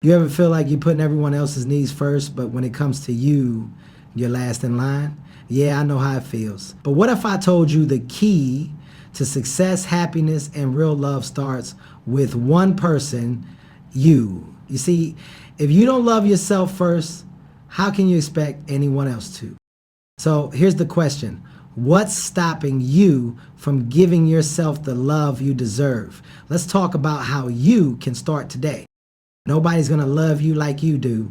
You ever feel like you're putting everyone else's needs first, but when it comes to you, you're last in line? Yeah, I know how it feels. But what if I told you the key to success, happiness, and real love starts with one person, you? You see, if you don't love yourself first, how can you expect anyone else to? So here's the question. What's stopping you from giving yourself the love you deserve? Let's talk about how you can start today. Nobody's gonna love you like you do.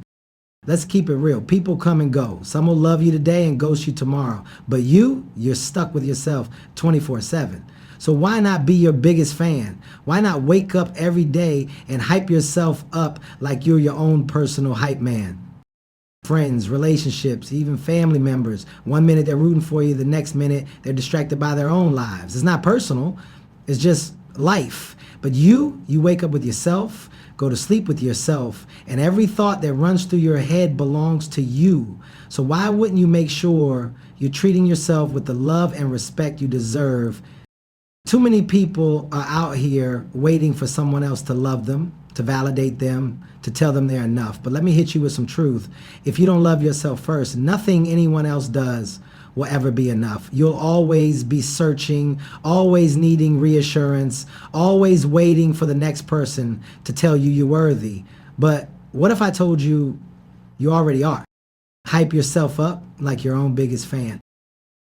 Let's keep it real. People come and go. Some will love you today and ghost you tomorrow. But you're stuck with yourself 24/7. So why not be your biggest fan? Why not wake up every day and hype yourself up like you're your own personal hype man? Friends, relationships, even family members. One minute they're rooting for you, the next minute they're distracted by their own lives. It's not personal, it's just life. But you wake up with yourself, go to sleep with yourself, and every thought that runs through your head belongs to you. So why wouldn't you make sure you're treating yourself with the love and respect you deserve? Too many people are out here waiting for someone else to love them, to validate them, to tell them they're enough. But let me hit you with some truth. If you don't love yourself first, nothing anyone else does will ever be enough. You'll always be searching, always needing reassurance, always waiting for the next person to tell you you're worthy. But what if I told you you already are? Hype yourself up like your own biggest fan.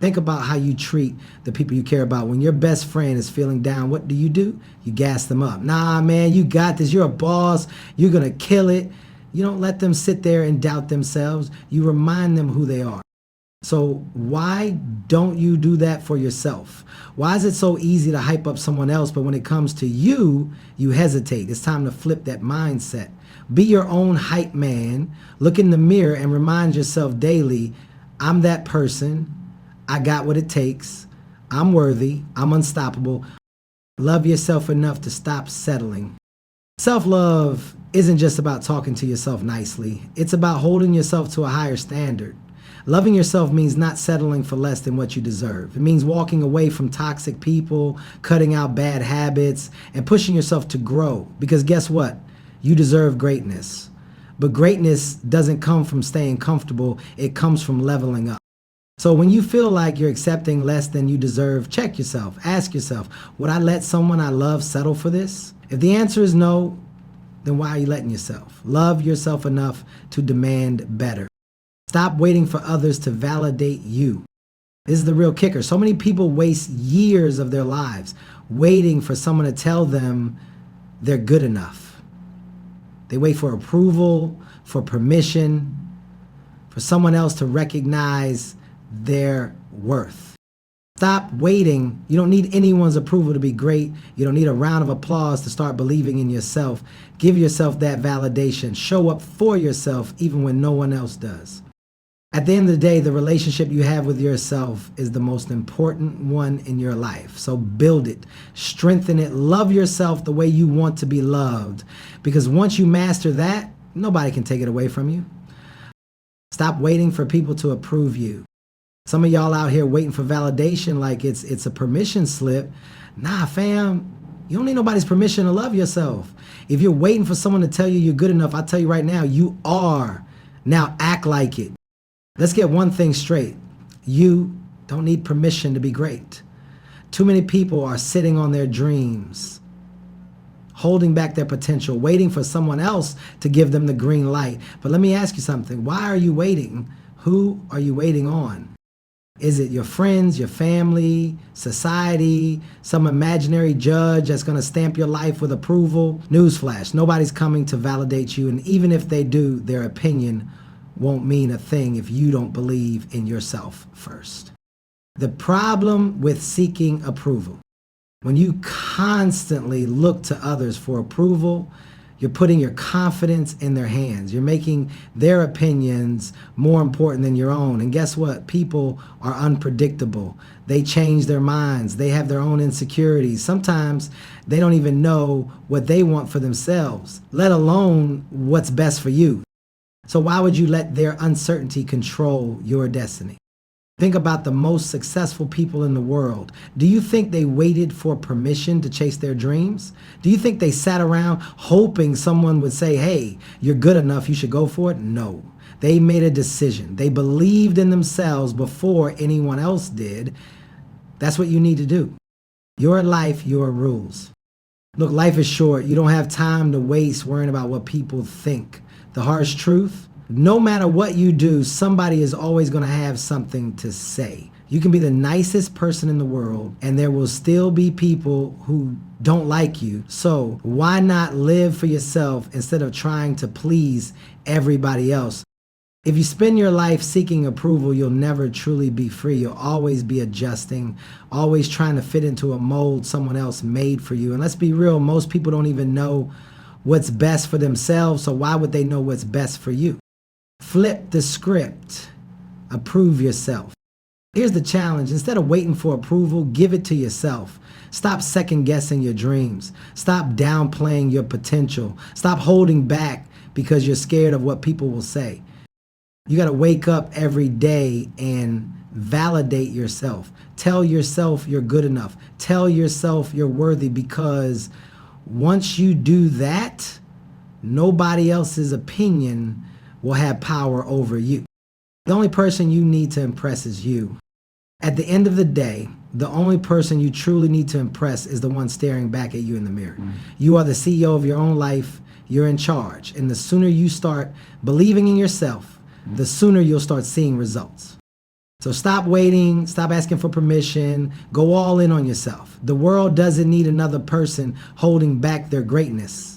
Think about how you treat the people you care about. When your best friend is feeling down, what do? You gas them up. Nah, man, you got this. You're a boss. You're going to kill it. You don't let them sit there and doubt themselves. You remind them who they are. So why don't you do that for yourself? Why is it so easy to hype up someone else, but when it comes to you, you hesitate? It's time to flip that mindset. Be your own hype man. Look in the mirror and remind yourself daily, I'm that person. I got what it takes. I'm worthy. I'm unstoppable. Love yourself enough to stop settling. Self-love isn't just about talking to yourself nicely. It's about holding yourself to a higher standard. Loving yourself means not settling for less than what you deserve. It means walking away from toxic people, cutting out bad habits, and pushing yourself to grow. Because guess what? You deserve greatness. But greatness doesn't come from staying comfortable. It comes from leveling up. So when you feel like you're accepting less than you deserve, check yourself. Ask yourself, would I let someone I love settle for this? If the answer is no, then why are you letting yourself? Love yourself enough to demand better. Stop waiting for others to validate you. This is the real kicker. So many people waste years of their lives waiting for someone to tell them they're good enough. They wait for approval, for permission, for someone else to recognize their worth. Stop waiting. You don't need anyone's approval to be great. You don't need a round of applause to start believing in yourself. Give yourself that validation. Show up for yourself even when no one else does. At the end of the day, the relationship you have with yourself is the most important one in your life. So build it, strengthen it, love yourself the way you want to be loved. Because once you master that, nobody can take it away from you. Stop waiting for people to approve you. Some of y'all out here waiting for validation like it's a permission slip. Nah, fam, you don't need nobody's permission to love yourself. If you're waiting for someone to tell you you're good enough, I'll tell you right now, you are. Now act like it. Let's get one thing straight. You don't need permission to be great. Too many people are sitting on their dreams, holding back their potential, waiting for someone else to give them the green light. But let me ask you something. Why are you waiting? Who are you waiting on? Is it your friends, your family, society, some imaginary judge that's going to stamp your life with approval? Newsflash, nobody's coming to validate you, and even if they do, their opinion won't mean a thing if you don't believe in yourself first. The problem with seeking approval, when you constantly look to others for approval, you're putting your confidence in their hands. You're making their opinions more important than your own. And guess what? People are unpredictable. They change their minds. They have their own insecurities. Sometimes they don't even know what they want for themselves, let alone what's best for you. So why would you let their uncertainty control your destiny? Think about the most successful people in the world. Do you think they waited for permission to chase their dreams? Do you think they sat around hoping someone would say, hey, you're good enough, you should go for it? No. They made a decision. They believed in themselves before anyone else did. That's what you need to do. Your life, your rules. Look, life is short. You don't have time to waste worrying about what people think. The harsh truth, no matter what you do, somebody is always going to have something to say. You can be the nicest person in the world, and there will still be people who don't like you. So why not live for yourself instead of trying to please everybody else? If you spend your life seeking approval, you'll never truly be free. You'll always be adjusting, always trying to fit into a mold someone else made for you. And let's be real, most people don't even know what's best for themselves, so why would they know what's best for you? Flip the script. Approve yourself. Here's the challenge. Instead of waiting for approval, give it to yourself. Stop second guessing your dreams. Stop downplaying your potential. Stop holding back because you're scared of what people will say. You got to wake up every day and validate yourself. Tell yourself you're good enough. Tell yourself you're worthy, because once you do that, nobody else's opinion will have power over you. The only person you need to impress is you. At the end of the day, the only person you truly need to impress is the one staring back at you in the mirror. You are the CEO of your own life. You're in charge. And the sooner you start believing in yourself, the sooner you'll start seeing results. So stop waiting, stop asking for permission, go all in on yourself. The world doesn't need another person holding back their greatness.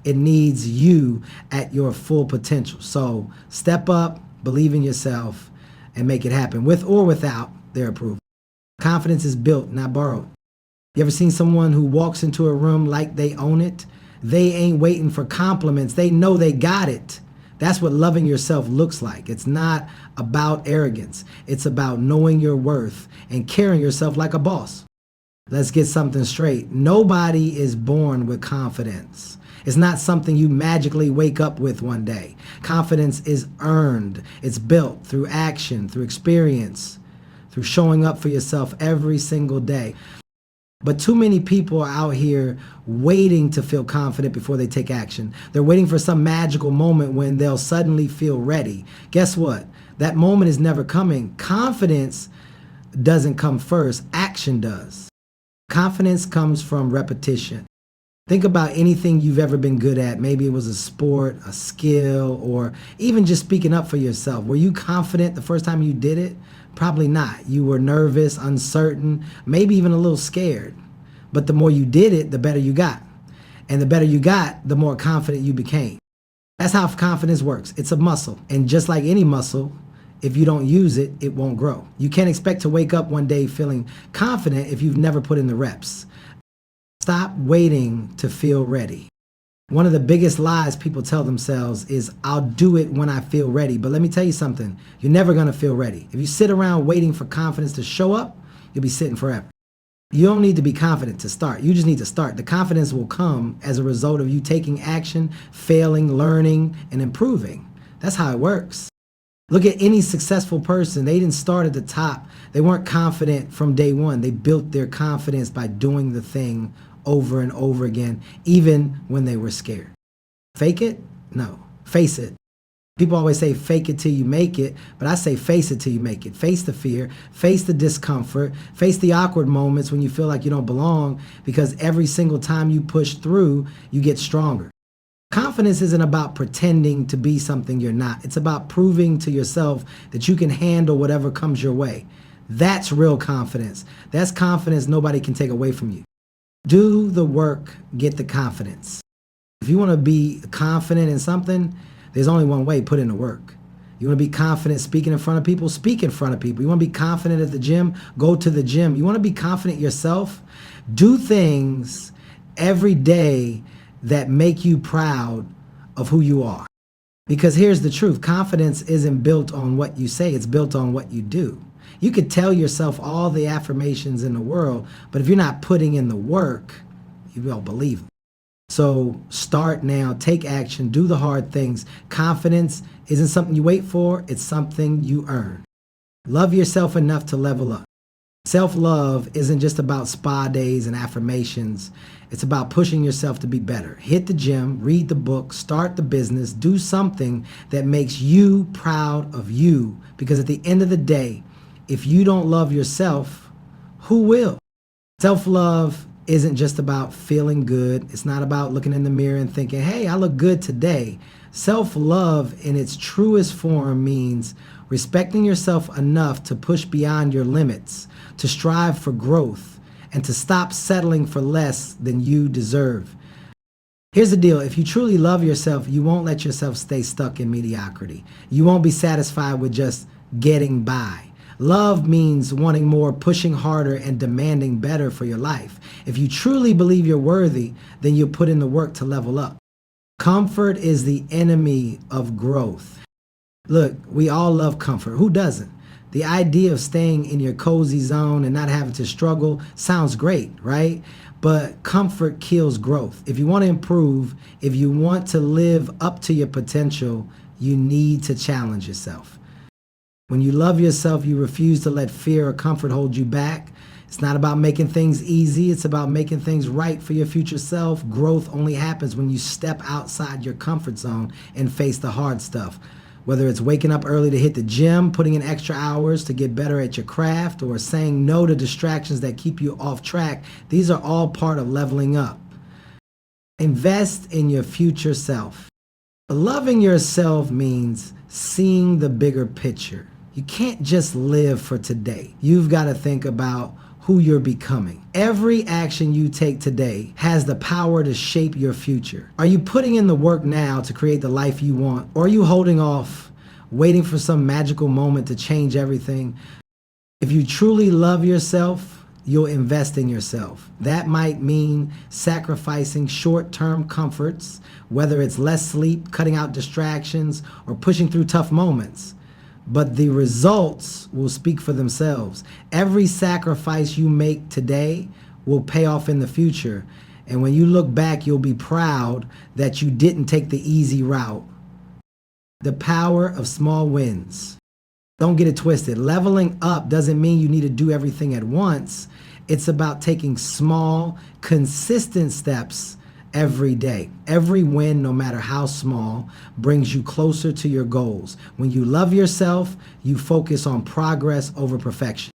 It needs you at your full potential. So step up, believe in yourself, and make it happen, with or without their approval. Confidence is built, not borrowed. You ever seen someone who walks into a room like they own it? They ain't waiting for compliments. They know they got it. That's what loving yourself looks like. It's not about arrogance. It's about knowing your worth and carrying yourself like a boss. Let's get something straight. Nobody is born with confidence. It's not something you magically wake up with one day. Confidence is earned. It's built through action, through experience, through showing up for yourself every single day. But too many people are out here waiting to feel confident before they take action. They're waiting for some magical moment when they'll suddenly feel ready. Guess what? That moment is never coming. Confidence doesn't come first. Action does. Confidence comes from repetition. Think about anything you've ever been good at. Maybe it was a sport, a skill, or even just speaking up for yourself. Were you confident the first time you did it? Probably not. You were nervous, uncertain, maybe even a little scared. But the more you did it, the better you got. And the better you got, the more confident you became. That's how confidence works. It's a muscle. And just like any muscle, if you don't use it, it won't grow. You can't expect to wake up one day feeling confident if you've never put in the reps. Stop waiting to feel ready. One of the biggest lies people tell themselves is, I'll do it when I feel ready. But let me tell you something, you're never gonna feel ready. If you sit around waiting for confidence to show up, you'll be sitting forever. You don't need to be confident to start. You just need to start. The confidence will come as a result of you taking action, failing, learning, and improving. That's how it works. Look at any successful person. They didn't start at the top. They weren't confident from day one. They built their confidence by doing the thing over and over again, even when they were scared. Fake it? No. Face it. People always say fake it till you make it, but I say face it till you make it. Face the fear, face the discomfort, face the awkward moments when you feel like you don't belong, because every single time you push through, you get stronger. Confidence isn't about pretending to be something you're not. It's about proving to yourself that you can handle whatever comes your way. That's real confidence. That's confidence nobody can take away from you. Do the work, get the confidence. If you want to be confident in something, there's only one way: put in the work. You want to be confident speaking in front of people? Speak in front of people. You want to be confident at the gym? Go to the gym. You want to be confident yourself? Do things every day that make you proud of who you are. Because here's the truth: confidence isn't built on what you say, it's built on what you do. You could tell yourself all the affirmations in the world, but if you're not putting in the work, you won't believe them. So start now, take action, do the hard things. Confidence isn't something you wait for, it's something you earn. Love yourself enough to level up. Self-love isn't just about spa days and affirmations. It's about pushing yourself to be better. Hit the gym, read the book, start the business, do something that makes you proud of you. Because at the end of the day, if you don't love yourself, who will? Self-love isn't just about feeling good. It's not about looking in the mirror and thinking, hey, I look good today. Self-love in its truest form means respecting yourself enough to push beyond your limits, to strive for growth, and to stop settling for less than you deserve. Here's the deal. If you truly love yourself, you won't let yourself stay stuck in mediocrity. You won't be satisfied with just getting by. Love means wanting more, pushing harder, and demanding better for your life. If you truly believe you're worthy, then you'll put in the work to level up. Comfort is the enemy of growth. Look, we all love comfort. Who doesn't? The idea of staying in your cozy zone and not having to struggle sounds great, right? But comfort kills growth. If you want to improve, if you want to live up to your potential, you need to challenge yourself. When you love yourself, you refuse to let fear or comfort hold you back. It's not about making things easy. It's about making things right for your future self. Growth only happens when you step outside your comfort zone and face the hard stuff. Whether it's waking up early to hit the gym, putting in extra hours to get better at your craft, or saying no to distractions that keep you off track, these are all part of leveling up. Invest in your future self. Loving yourself means seeing the bigger picture. You can't just live for today. You've got to think about who you're becoming. Every action you take today has the power to shape your future. Are you putting in the work now to create the life you want? Or are you holding off, waiting for some magical moment to change everything? If you truly love yourself, you'll invest in yourself. That might mean sacrificing short-term comforts, whether it's less sleep, cutting out distractions, or pushing through tough moments. But the results will speak for themselves. Every sacrifice you make today will pay off in the future. And when you look back, you'll be proud that you didn't take the easy route. The power of small wins. Don't get it twisted. Leveling up doesn't mean you need to do everything at once. It's about taking small, consistent steps every day. Every win, no matter how small, brings you closer to your goals. When you love yourself, you focus on progress over perfection.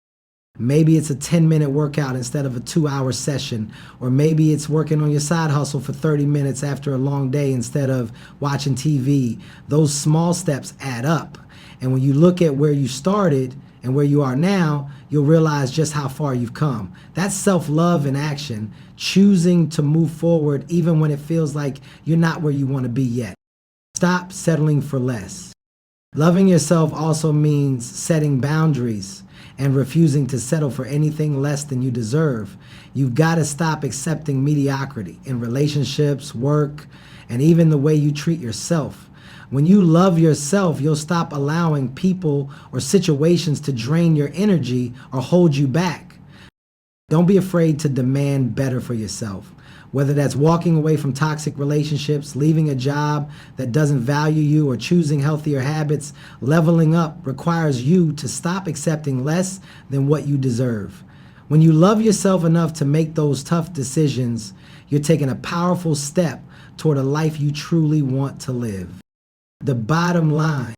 Maybe it's a 10-minute workout instead of a 2-hour session, or maybe it's working on your side hustle for 30 minutes after a long day instead of watching TV. Those small steps add up. And when you look at where you started and where you are now, you'll realize just how far you've come. That's self-love in action, choosing to move forward even when it feels like you're not where you want to be yet. Stop settling for less. Loving yourself also means setting boundaries and refusing to settle for anything less than you deserve. You've got to stop accepting mediocrity in relationships, work, and even the way you treat yourself. When you love yourself, you'll stop allowing people or situations to drain your energy or hold you back. Don't be afraid to demand better for yourself. Whether that's walking away from toxic relationships, leaving a job that doesn't value you, or choosing healthier habits, leveling up requires you to stop accepting less than what you deserve. When you love yourself enough to make those tough decisions, you're taking a powerful step toward a life you truly want to live. The bottom line,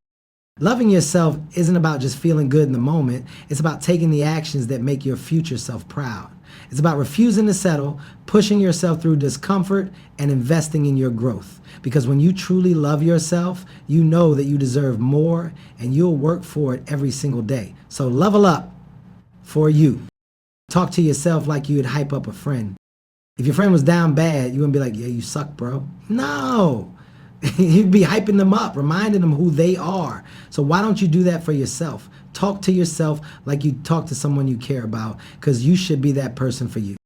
loving yourself isn't about just feeling good in the moment. It's about taking the actions that make your future self proud. It's about refusing to settle, pushing yourself through discomfort, and investing in your growth. Because when you truly love yourself, you know that you deserve more, and you'll work for it every single day. So level up for you. Talk to yourself like you'd hype up a friend. If your friend was down bad, you wouldn't be like, yeah, you suck, bro. No. You'd be hyping them up, reminding them who they are. So why don't you do that for yourself? Talk to yourself like you talk to someone you care about, because you should be that person for you.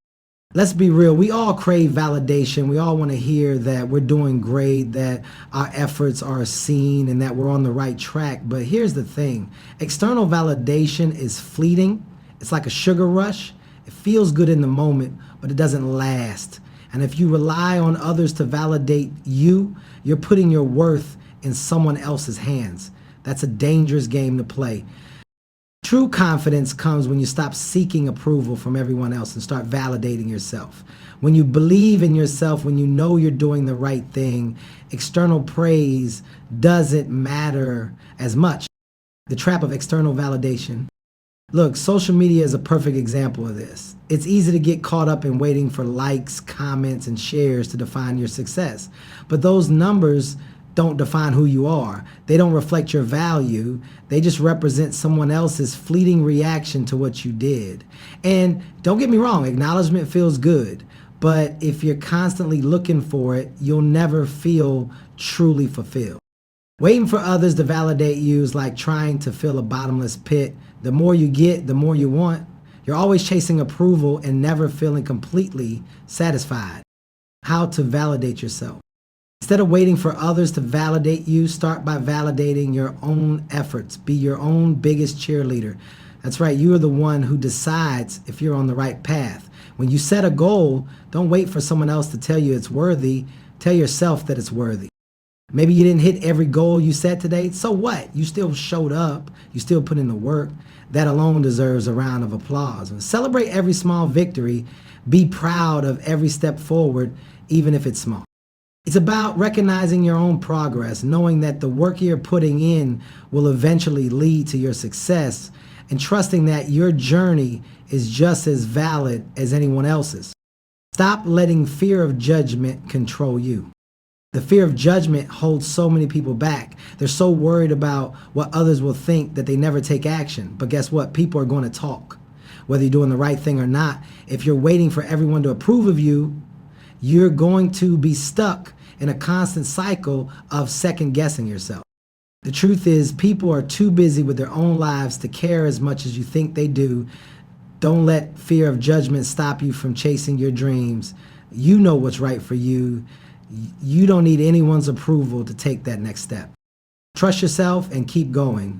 Let's be real. We all crave validation. We all want to hear that we're doing great, that our efforts are seen, and that we're on the right track. But here's the thing. External validation is fleeting. It's like a sugar rush. It feels good in the moment, but it doesn't last. And if you rely on others to validate you, you're putting your worth in someone else's hands. That's a dangerous game to play. True confidence comes when you stop seeking approval from everyone else and start validating yourself. When you believe in yourself, when you know you're doing the right thing, external praise doesn't matter as much. The trap of external validation. Look, social media is a perfect example of this. It's easy to get caught up in waiting for likes, comments, and shares to define your success. But those numbers don't define who you are. They don't reflect your value. They just represent someone else's fleeting reaction to what you did. And don't get me wrong, acknowledgement feels good. But if you're constantly looking for it, you'll never feel truly fulfilled. Waiting for others to validate you is like trying to fill a bottomless pit. The more you get, the more you want. You're always chasing approval and never feeling completely satisfied. How to validate yourself. Instead of waiting for others to validate you, start by validating your own efforts. Be your own biggest cheerleader. That's right, you are the one who decides if you're on the right path. When you set a goal, don't wait for someone else to tell you it's worthy. Tell yourself that it's worthy. Maybe you didn't hit every goal you set today. So what? You still showed up. You still put in the work. That alone deserves a round of applause. And celebrate every small victory. Be proud of every step forward, even if it's small. It's about recognizing your own progress, knowing that the work you're putting in will eventually lead to your success, and trusting that your journey is just as valid as anyone else's. Stop letting fear of judgment control you. The fear of judgment holds so many people back. They're so worried about what others will think that they never take action. But guess what? People are going to talk, whether you're doing the right thing or not. If you're waiting for everyone to approve of you, you're going to be stuck in a constant cycle of second guessing yourself. The truth is, people are too busy with their own lives to care as much as you think they do. Don't let fear of judgment stop you from chasing your dreams. You know what's right for you. You don't need anyone's approval to take that next step. Trust yourself and keep going.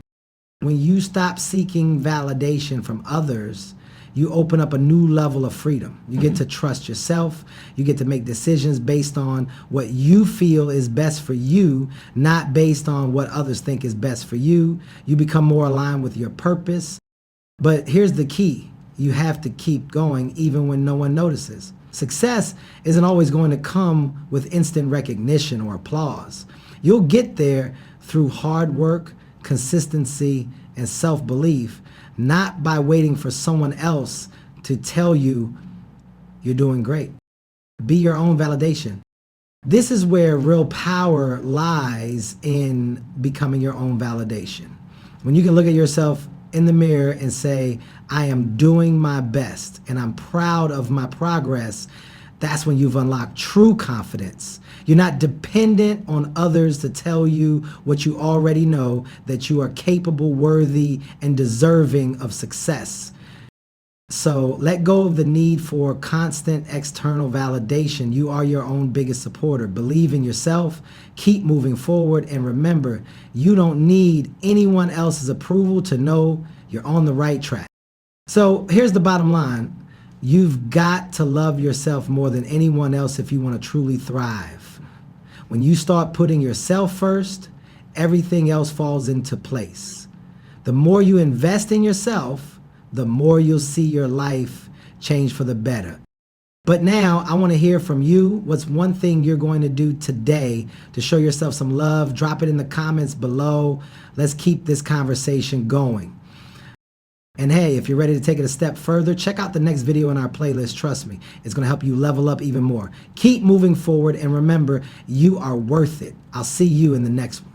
When you stop seeking validation from others, you open up a new level of freedom. You get to trust yourself. You get to make decisions based on what you feel is best for you, not based on what others think is best for you. You become more aligned with your purpose. But here's the key. You have to keep going even when no one notices. Success isn't always going to come with instant recognition or applause. You'll get there through hard work, consistency, and self-belief, not by waiting for someone else to tell you you're doing great. Be your own validation. This is where real power lies, in becoming your own validation. When you can look at yourself in the mirror and say, I am doing my best and I'm proud of my progress, that's when you've unlocked true confidence. You're not dependent on others to tell you what you already know, that you are capable, worthy, and deserving of success. So let go of the need for constant external validation. You are your own biggest supporter. Believe in yourself, keep moving forward, and remember, you don't need anyone else's approval to know you're on the right track. So here's the bottom line. You've got to love yourself more than anyone else if you want to truly thrive. When you start putting yourself first, everything else falls into place. The more you invest in yourself, the more you'll see your life change for the better. But now I want to hear from you. What's one thing you're going to do today to show yourself some love? Drop it in the comments below. Let's keep this conversation going. And hey, if you're ready to take it a step further, check out the next video in our playlist. Trust me, it's going to help you level up even more. Keep moving forward, and remember, you are worth it. I'll see you in the next one.